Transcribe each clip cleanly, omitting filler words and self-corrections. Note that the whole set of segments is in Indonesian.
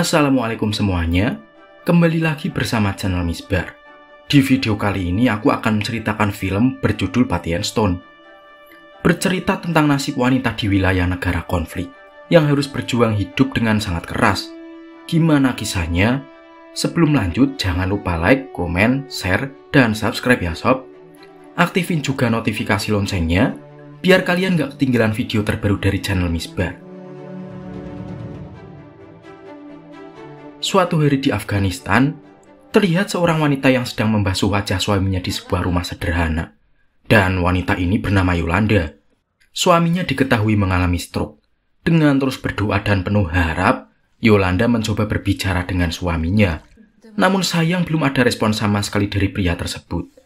Assalamualaikum semuanya, kembali lagi bersama channel Misbar. Di video kali ini aku akan menceritakan film berjudul Batian Stone. Bercerita tentang nasib wanita di wilayah negara konflik yang harus berjuang hidup dengan sangat keras. Gimana kisahnya? Sebelum lanjut, jangan lupa like, komen, share, dan subscribe ya sob. Aktifin juga notifikasi loncengnya, biar kalian gak ketinggalan video terbaru dari channel Misbar. Suatu hari di Afghanistan, terlihat seorang wanita yang sedang membasuh wajah suaminya di sebuah rumah sederhana. Dan wanita ini bernama Yolanda. Suaminya diketahui mengalami stroke. Dengan terus berdoa dan penuh harap, Yolanda mencoba berbicara dengan suaminya. Namun sayang belum ada respon sama sekali dari pria tersebut.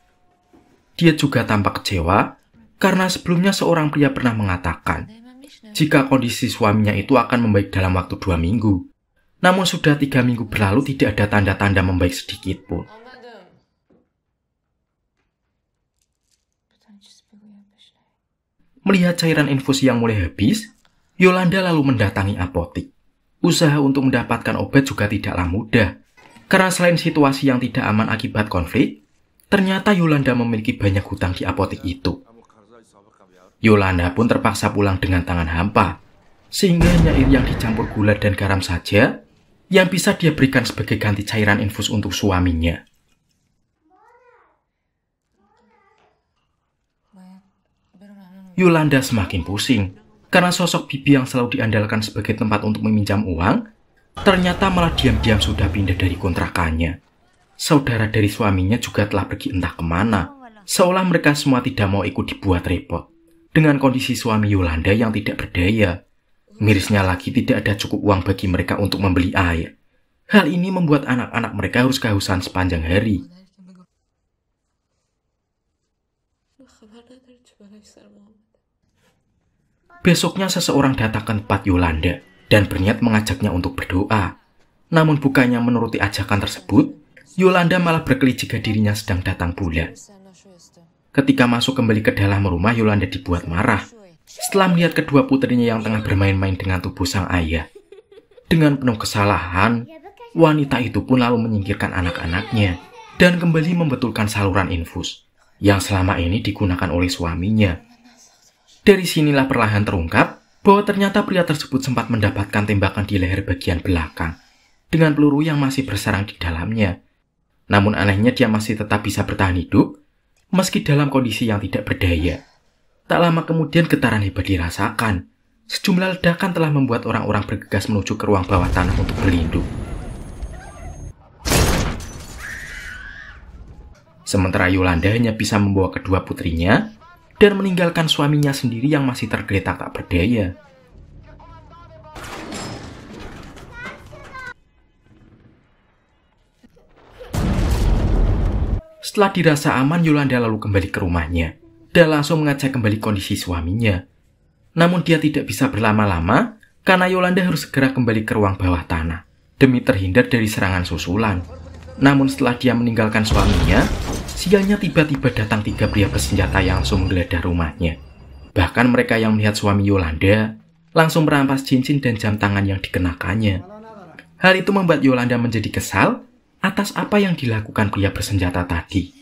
Dia juga tampak kecewa, karena sebelumnya seorang pria pernah mengatakan, jika kondisi suaminya itu akan membaik dalam waktu 2 minggu. Namun sudah 3 minggu berlalu tidak ada tanda-tanda membaik sedikit pun. Melihat cairan infus yang mulai habis, Yolanda lalu mendatangi apotik. Usaha untuk mendapatkan obat juga tidaklah mudah. Karena selain situasi yang tidak aman akibat konflik, ternyata Yolanda memiliki banyak hutang di apotik itu. Yolanda pun terpaksa pulang dengan tangan hampa, sehingga hanya air yang dicampur gula dan garam saja yang bisa dia berikan sebagai ganti cairan infus untuk suaminya. Yolanda semakin pusing, karena sosok bibi yang selalu diandalkan sebagai tempat untuk meminjam uang, ternyata malah diam-diam sudah pindah dari kontrakannya. Saudara dari suaminya juga telah pergi entah kemana, seolah mereka semua tidak mau ikut dibuat repot. Dengan kondisi suami Yolanda yang tidak berdaya, mirisnya lagi tidak ada cukup uang bagi mereka untuk membeli air. Hal ini membuat anak-anak mereka harus kehausan sepanjang hari. Besoknya seseorang datang ke tempat Yolanda dan berniat mengajaknya untuk berdoa. Namun bukannya menuruti ajakan tersebut, Yolanda malah berkelit jika dirinya sedang datang bulan. Ketika masuk kembali ke dalam rumah, Yolanda dibuat marah setelah melihat kedua putrinya yang tengah bermain-main dengan tubuh sang ayah. Dengan penuh kesalahan, wanita itu pun lalu menyingkirkan anak-anaknya dan kembali membetulkan saluran infus yang selama ini digunakan oleh suaminya. Dari sinilah perlahan terungkap bahwa ternyata pria tersebut sempat mendapatkan tembakan di leher bagian belakang dengan peluru yang masih bersarang di dalamnya. Namun anehnya dia masih tetap bisa bertahan hidup meski dalam kondisi yang tidak berdaya. Tak lama kemudian getaran hebat dirasakan. Sejumlah ledakan telah membuat orang-orang bergegas menuju ke ruang bawah tanah untuk berlindung. Sementara Yolanda hanya bisa membawa kedua putrinya dan meninggalkan suaminya sendiri yang masih tergeletak tak berdaya. Setelah dirasa aman, Yolanda lalu kembali ke rumahnya dan langsung mengecek kembali kondisi suaminya. Namun dia tidak bisa berlama-lama karena Yolanda harus segera kembali ke ruang bawah tanah demi terhindar dari serangan susulan. Namun setelah dia meninggalkan suaminya, sialnya tiba-tiba datang 3 pria bersenjata yang langsung menggeledah rumahnya. Bahkan mereka yang melihat suami Yolanda langsung merampas cincin dan jam tangan yang dikenakannya. Hal itu membuat Yolanda menjadi kesal atas apa yang dilakukan pria bersenjata tadi.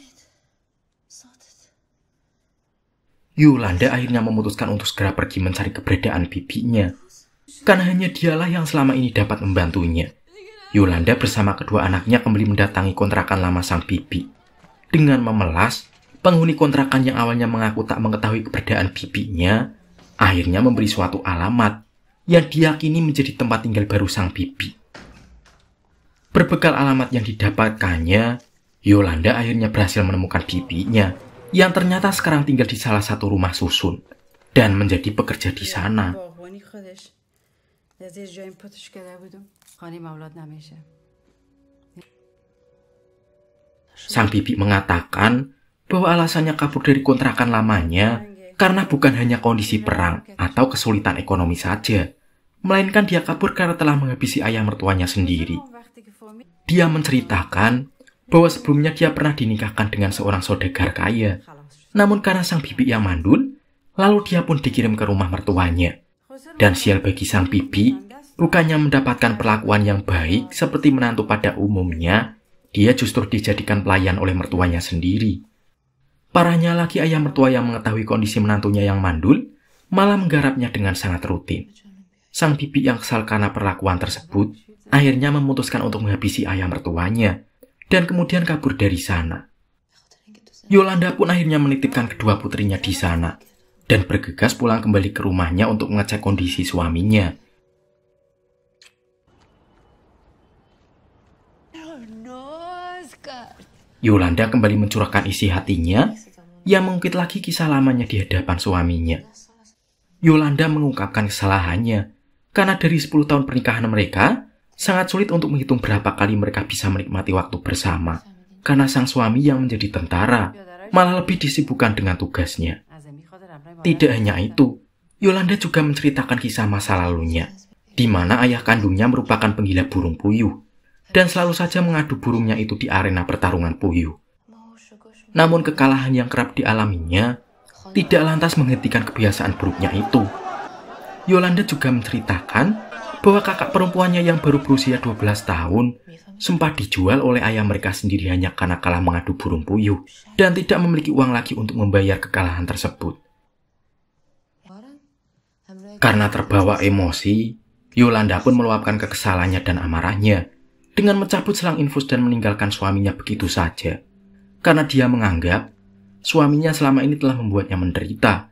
Yolanda akhirnya memutuskan untuk segera pergi mencari keberadaan bibinya, karena hanya dialah yang selama ini dapat membantunya. Yolanda bersama kedua anaknya kembali mendatangi kontrakan lama sang bibi. Dengan memelas, penghuni kontrakan yang awalnya mengaku tak mengetahui keberadaan bibinya, akhirnya memberi suatu alamat yang diyakini menjadi tempat tinggal baru sang bibi. Berbekal alamat yang didapatkannya, Yolanda akhirnya berhasil menemukan bibinya yang ternyata sekarang tinggal di salah satu rumah susun dan menjadi pekerja di sana. Sang bibi mengatakan bahwa alasannya kabur dari kontrakan lamanya karena bukan hanya kondisi perang atau kesulitan ekonomi saja, melainkan dia kabur karena telah menghabisi ayah mertuanya sendiri. Dia menceritakan bahwa sebelumnya dia pernah dinikahkan dengan seorang saudagar kaya. Namun karena sang bibi yang mandul, lalu dia pun dikirim ke rumah mertuanya. Dan sial bagi sang bibi, Bukannya mendapatkan perlakuan yang baik seperti menantu pada umumnya, dia justru dijadikan pelayan oleh mertuanya sendiri. Parahnya lagi ayah mertua yang mengetahui kondisi menantunya yang mandul, malah menggarapnya dengan sangat rutin. Sang bibi yang kesal karena perlakuan tersebut, akhirnya memutuskan untuk menghabisi ayah mertuanya, dan kemudian kabur dari sana. Yolanda pun akhirnya menitipkan kedua putrinya di sana, dan bergegas pulang kembali ke rumahnya untuk mengecek kondisi suaminya. Yolanda kembali mencurahkan isi hatinya, yang mengungkit lagi kisah lamanya di hadapan suaminya. Yolanda mengungkapkan kesalahannya, karena dari 10 tahun pernikahan mereka, sangat sulit untuk menghitung berapa kali mereka bisa menikmati waktu bersama, karena sang suami yang menjadi tentara, malah lebih disibukkan dengan tugasnya. Tidak hanya itu, Yolanda juga menceritakan kisah masa lalunya, di mana ayah kandungnya merupakan penggila burung puyuh, dan selalu saja mengadu burungnya itu di arena pertarungan puyuh. Namun kekalahan yang kerap dialaminya tidak lantas menghentikan kebiasaan buruknya itu. Yolanda juga menceritakan bahwa kakak perempuannya yang baru berusia 12 tahun sempat dijual oleh ayah mereka sendiri hanya karena kalah mengadu burung puyuh dan tidak memiliki uang lagi untuk membayar kekalahan tersebut. Karena terbawa emosi, Yolanda pun meluapkan kekesalannya dan amarahnya dengan mencabut selang infus dan meninggalkan suaminya begitu saja. Karena dia menganggap suaminya selama ini telah membuatnya menderita.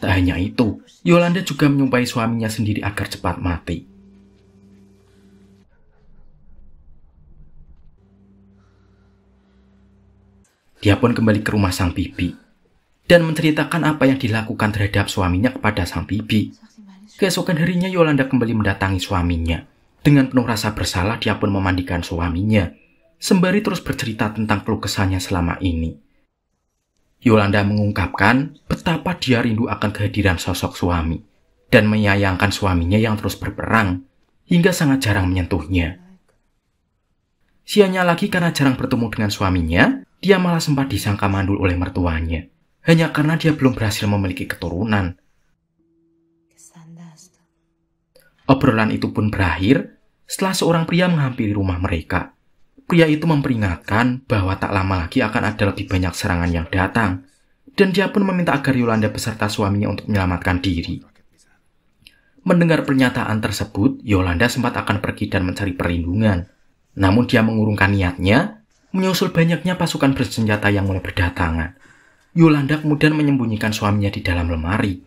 Tak hanya itu, Yolanda juga menyumpahi suaminya sendiri agar cepat mati. Dia pun kembali ke rumah sang bibi dan menceritakan apa yang dilakukan terhadap suaminya kepada sang bibi. Keesokan harinya Yolanda kembali mendatangi suaminya. Dengan penuh rasa bersalah dia pun memandikan suaminya, sembari terus bercerita tentang keluh kesahnya selama ini. Yolanda mengungkapkan betapa dia rindu akan kehadiran sosok suami dan menyayangkan suaminya yang terus berperang hingga sangat jarang menyentuhnya. Sianya lagi karena jarang bertemu dengan suaminya, dia malah sempat disangka mandul oleh mertuanya, hanya karena dia belum berhasil memiliki keturunan. Obrolan itu pun berakhir setelah seorang pria menghampiri rumah mereka. Pria itu memperingatkan bahwa tak lama lagi akan ada lebih banyak serangan yang datang, dan dia pun meminta agar Yolanda beserta suaminya untuk menyelamatkan diri. Mendengar pernyataan tersebut, Yolanda sempat akan pergi dan mencari perlindungan. Namun dia mengurungkan niatnya, menyusul banyaknya pasukan bersenjata yang mulai berdatangan. Yolanda kemudian menyembunyikan suaminya di dalam lemari.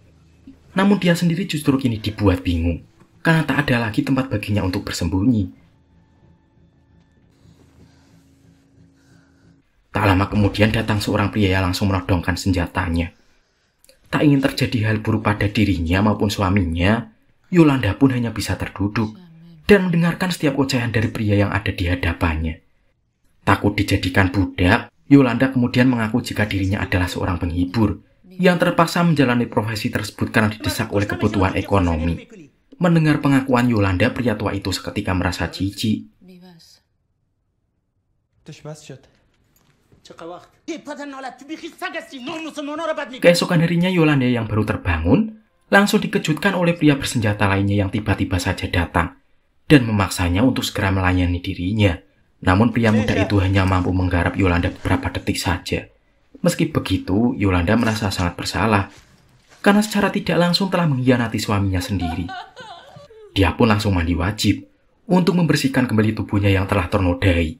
Namun dia sendiri justru kini dibuat bingung, karena tak ada lagi tempat baginya untuk bersembunyi. Tak lama kemudian datang seorang pria yang langsung menodongkan senjatanya. Tak ingin terjadi hal buruk pada dirinya maupun suaminya, Yolanda pun hanya bisa terduduk dan mendengarkan setiap ocehan dari pria yang ada di hadapannya. Takut dijadikan budak, Yolanda kemudian mengaku jika dirinya adalah seorang penghibur yang terpaksa menjalani profesi tersebut karena didesak oleh kebutuhan ekonomi. Mendengar pengakuan Yolanda, pria tua itu seketika merasa jijik. Keesokan harinya Yolanda yang baru terbangun langsung dikejutkan oleh pria bersenjata lainnya yang tiba-tiba saja datang dan memaksanya untuk segera melayani dirinya. Namun pria muda itu hanya mampu menggarap Yolanda beberapa detik saja. Meski begitu, Yolanda merasa sangat bersalah karena secara tidak langsung telah mengkhianati suaminya sendiri. Dia pun langsung mandi wajib untuk membersihkan kembali tubuhnya yang telah ternodai.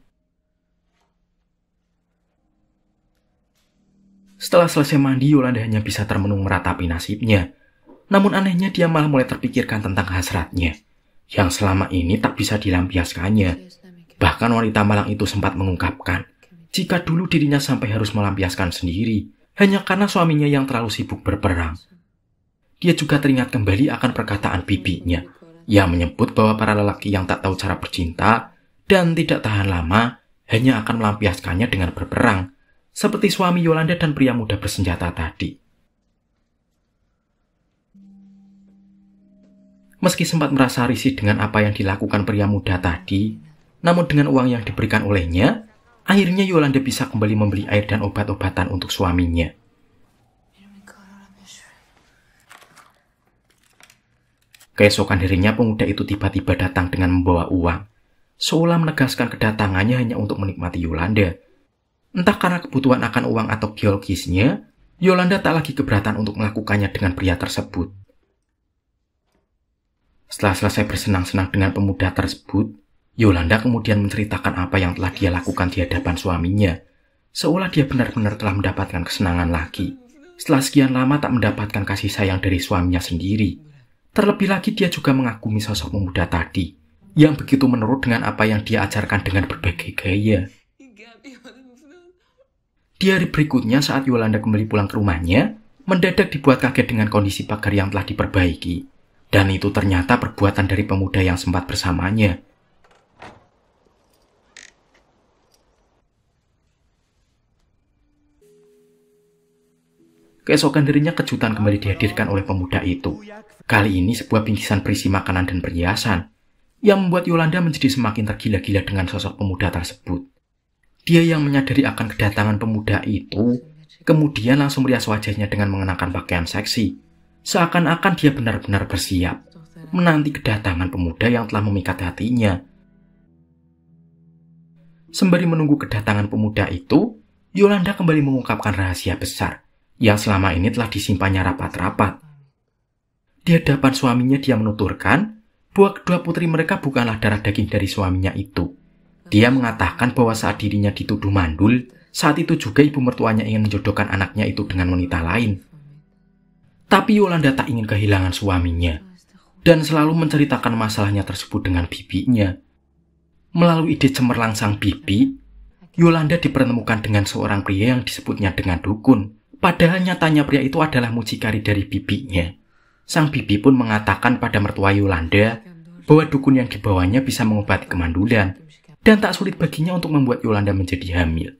Setelah selesai mandi, Yolanda hanya bisa termenung meratapi nasibnya. Namun anehnya dia malah mulai terpikirkan tentang hasratnya, yang selama ini tak bisa dilampiaskannya. Bahkan wanita malang itu sempat mengungkapkan, jika dulu dirinya sampai harus melampiaskan sendiri, hanya karena suaminya yang terlalu sibuk berperang. Dia juga teringat kembali akan perkataan bibinya, yang menyebut bahwa para lelaki yang tak tahu cara bercinta dan tidak tahan lama hanya akan melampiaskannya dengan berperang, seperti suami Yolanda dan pria muda bersenjata tadi. Meski sempat merasa risih dengan apa yang dilakukan pria muda tadi, namun dengan uang yang diberikan olehnya, akhirnya Yolanda bisa kembali membeli air dan obat-obatan untuk suaminya. Keesokan harinya pemuda itu tiba-tiba datang dengan membawa uang, seolah menegaskan kedatangannya hanya untuk menikmati Yolanda. Entah karena kebutuhan akan uang atau biologisnya, Yolanda tak lagi keberatan untuk melakukannya dengan pria tersebut. Setelah selesai bersenang-senang dengan pemuda tersebut, Yolanda kemudian menceritakan apa yang telah dia lakukan di hadapan suaminya, seolah dia benar-benar telah mendapatkan kesenangan lagi. Setelah sekian lama tak mendapatkan kasih sayang dari suaminya sendiri. Terlebih lagi dia juga mengagumi sosok pemuda tadi, yang begitu menurut dengan apa yang dia ajarkan dengan berbagai gaya. Di hari berikutnya saat Yolanda kembali pulang ke rumahnya, mendadak dibuat kaget dengan kondisi pagar yang telah diperbaiki. Dan itu ternyata perbuatan dari pemuda yang sempat bersamanya. Keesokan harinya kejutan kembali dihadirkan oleh pemuda itu. Kali ini sebuah bingkisan berisi makanan dan perhiasan, yang membuat Yolanda menjadi semakin tergila-gila dengan sosok pemuda tersebut. Dia yang menyadari akan kedatangan pemuda itu, kemudian langsung merias wajahnya dengan mengenakan pakaian seksi, seakan-akan dia benar-benar bersiap, menanti kedatangan pemuda yang telah memikat hatinya. Sembari menunggu kedatangan pemuda itu, Yolanda kembali mengungkapkan rahasia besar, yang selama ini telah disimpannya rapat-rapat. Di hadapan suaminya dia menuturkan bahwa kedua putri mereka bukanlah darah daging dari suaminya itu. Dia mengatakan bahwa saat dirinya dituduh mandul, saat itu juga ibu mertuanya ingin menjodohkan anaknya itu dengan wanita lain. Tapi Yolanda tak ingin kehilangan suaminya, dan selalu menceritakan masalahnya tersebut dengan bibinya. Melalui ide cemerlang sang bibi, Yolanda dipertemukan dengan seorang pria yang disebutnya dengan dukun. Padahal nyatanya pria itu adalah mucikari dari bibinya. Sang bibi pun mengatakan pada mertua Yolanda bahwa dukun yang dibawanya bisa mengobati kemandulan, dan tak sulit baginya untuk membuat Yolanda menjadi hamil.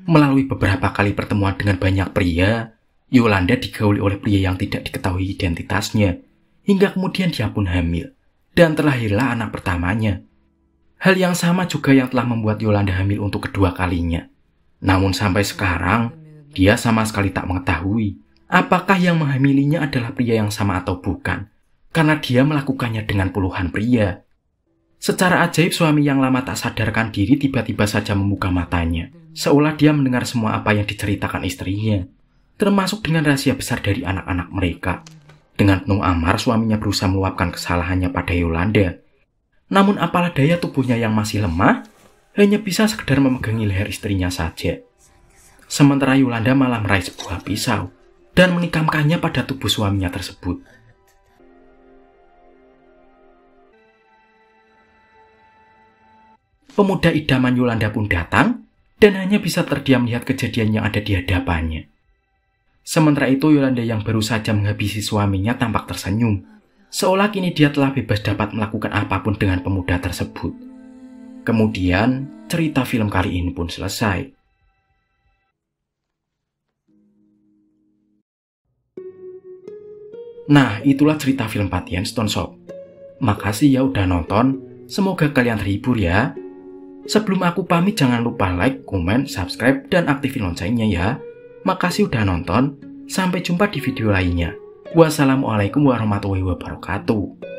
Melalui beberapa kali pertemuan dengan banyak pria, Yolanda digauli oleh pria yang tidak diketahui identitasnya, hingga kemudian dia pun hamil, dan terlahirlah anak pertamanya. Hal yang sama juga yang telah membuat Yolanda hamil untuk kedua kalinya. Namun sampai sekarang, dia sama sekali tak mengetahui apakah yang menghamilinya adalah pria yang sama atau bukan, karena dia melakukannya dengan puluhan pria. Secara ajaib suami yang lama tak sadarkan diri tiba-tiba saja membuka matanya, seolah dia mendengar semua apa yang diceritakan istrinya, termasuk dengan rahasia besar dari anak-anak mereka. Dengan penuh amar suaminya berusaha meluapkan kesalahannya pada Yolanda. Namun apalah daya tubuhnya yang masih lemah, hanya bisa sekedar memegangi leher istrinya saja. Sementara Yolanda malah meraih sebuah pisau dan menikamkannya pada tubuh suaminya tersebut. Pemuda idaman Yolanda pun datang dan hanya bisa terdiam melihat kejadian yang ada di hadapannya. Sementara itu Yolanda yang baru saja menghabisi suaminya tampak tersenyum, seolah kini dia telah bebas dapat melakukan apapun dengan pemuda tersebut. Kemudian cerita film kali ini pun selesai. Nah, itulah cerita film Patience Stone Soap. Makasih ya udah nonton, semoga kalian terhibur ya. Sebelum aku pamit jangan lupa like, komen, subscribe, dan aktifin loncengnya ya. Makasih udah nonton, sampai jumpa di video lainnya. Wassalamualaikum warahmatullahi wabarakatuh.